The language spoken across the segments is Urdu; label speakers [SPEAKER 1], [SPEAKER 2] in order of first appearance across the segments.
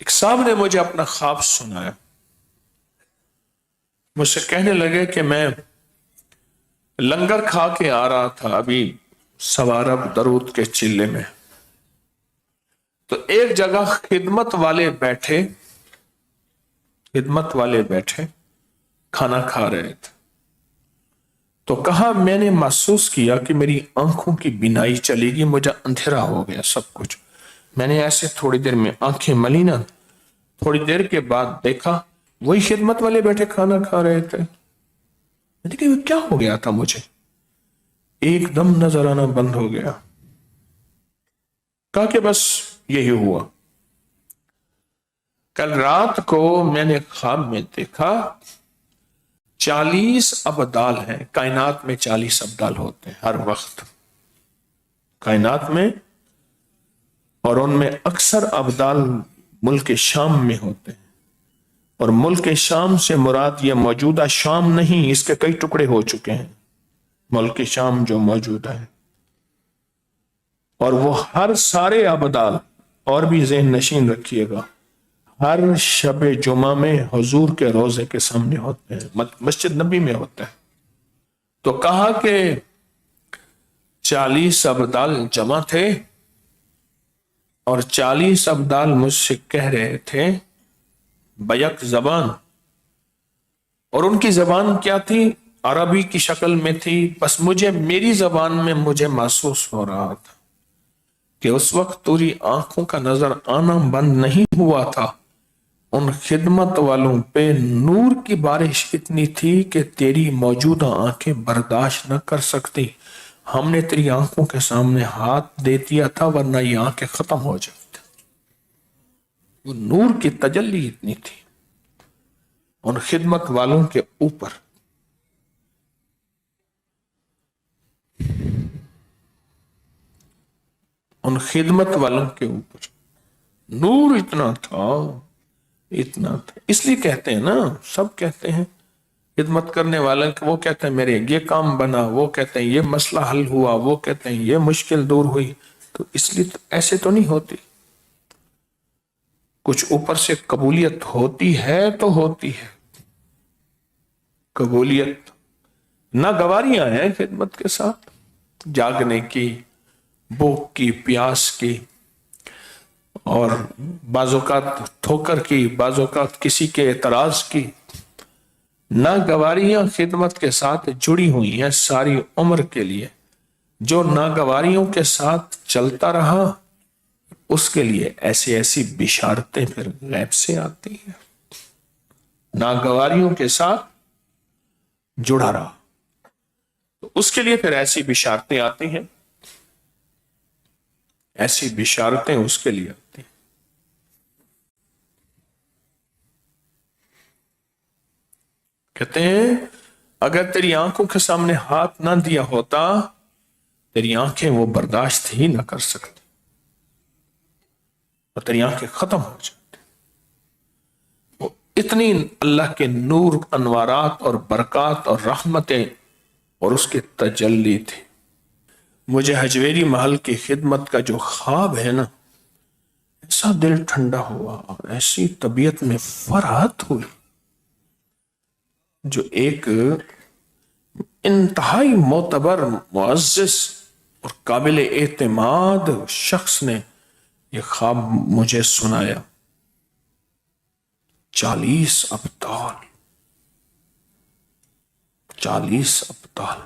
[SPEAKER 1] ایک صاحب نے مجھے اپنا خواب سنایا، مجھ سے کہنے لگے کہ میں لنگر کھا کے آ رہا تھا ابھی سوارب درود کے چلے میں، تو ایک جگہ خدمت والے بیٹھے کھانا کھا رہے تھے، تو کہا میں نے محسوس کیا کہ میری آنکھوں کی بینائی چلی گئی، مجھے اندھیرا ہو گیا سب کچھ۔ میں نے ایسے تھوڑی دیر میں آنکھیں ملی نا، تھوڑی دیر کے بعد دیکھا وہی خدمت والے بیٹھے کھانا کھا رہے تھے۔ لیکن کیا ہو گیا تھا، مجھے ایک دم نظر آنا بند ہو گیا۔ کہا کہ بس یہی ہوا۔ کل رات کو میں نے خواب میں دیکھا 40 ابدال ہیں کائنات میں، 40 ابدال ہوتے ہیں ہر وقت کائنات میں، اور ان میں اکثر ابدال ملک شام میں ہوتے ہیں، اور ملک شام سے مراد یہ موجودہ شام نہیں، اس کے کئی ٹکڑے ہو چکے ہیں ملک شام جو موجود ہے، اور وہ ہر سارے ابدال، اور بھی ذہن نشین رکھیے گا، ہر شب جمعہ میں حضور کے روضے کے سامنے ہوتے ہیں، مسجد نبی میں ہوتے ہیں۔ تو کہا کہ 40 ابدال جمع تھے، اور 40 ابدال مجھ سے کہہ رہے تھے بیک زبان، اور ان کی زبان کیا تھی؟ عربی کی شکل میں تھی، بس مجھے میری زبان میں مجھے محسوس ہو رہا تھا کہ اس وقت تیری آنکھوں کا نظر آنا بند نہیں ہوا تھا، ان خدمت والوں پہ نور کی بارش اتنی تھی کہ تیری موجودہ آنکھیں برداشت نہ کر سکتی، ہم نے تیری آنکھوں کے سامنے ہاتھ دے دیا تھا ورنہ یہ آنکھیں ختم ہو جاتی۔ وہ نور کی تجلی اتنی تھی ان خدمت والوں کے اوپر۔ ان خدمت والوں کے اوپر نور اتنا تھا، اس لیے کہتے ہیں نا، سب کہتے ہیں خدمت کرنے والے، وہ کہتے ہیں میرے یہ کام بنا، وہ کہتے ہیں یہ مسئلہ حل ہوا، وہ کہتے ہیں یہ مشکل دور ہوئی، تو اس لیے ایسے تو نہیں ہوتی، کچھ اوپر سے قبولیت ہوتی ہے تو ہوتی ہے، قبولیت ناگواریاں ہیں خدمت کے ساتھ، جاگنے کی، بھوک کی، پیاس کی، اور بعض اوقات ٹھوکر کی، بعض اوقات کسی کے اعتراض کی، ناگواریاں خدمت کے ساتھ جڑی ہوئی ہیں ساری عمر کے لیے۔ جو ناگواریوں کے ساتھ چلتا رہا اس کے لیے ایسی بشارتیں پھر غیب سے آتی ہیں، ناگواریوں کے ساتھ جڑا رہا تو اس کے لیے پھر ایسی بشارتیں آتی ہیں، ایسی بشارتیں اس کے لیے آتی ہیں۔ کہتے ہیں اگر تیری آنکھوں کے سامنے ہاتھ نہ دیا ہوتا، تیری آنکھیں وہ برداشت ہی نہ کر سکتی، اور تیری آنکھیں ختم ہو جاتی۔ وہ اتنی اللہ کے نور، انوارات اور برکات اور رحمتیں اور اس کے تجلی تھی۔ مجھے حجویری محل کی خدمت کا جو خواب ہے نا، ایسا دل ٹھنڈا ہوا اور ایسی طبیعت میں فرحت ہوئی، جو ایک انتہائی معتبر، معزز اور قابل اعتماد شخص نے یہ خواب مجھے سنایا۔ 40 ابطال، 40 ابطال،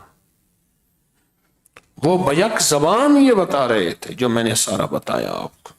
[SPEAKER 1] وہ بیک زبان یہ بتا رہے تھے جو میں نے سارا بتایا آپ کو۔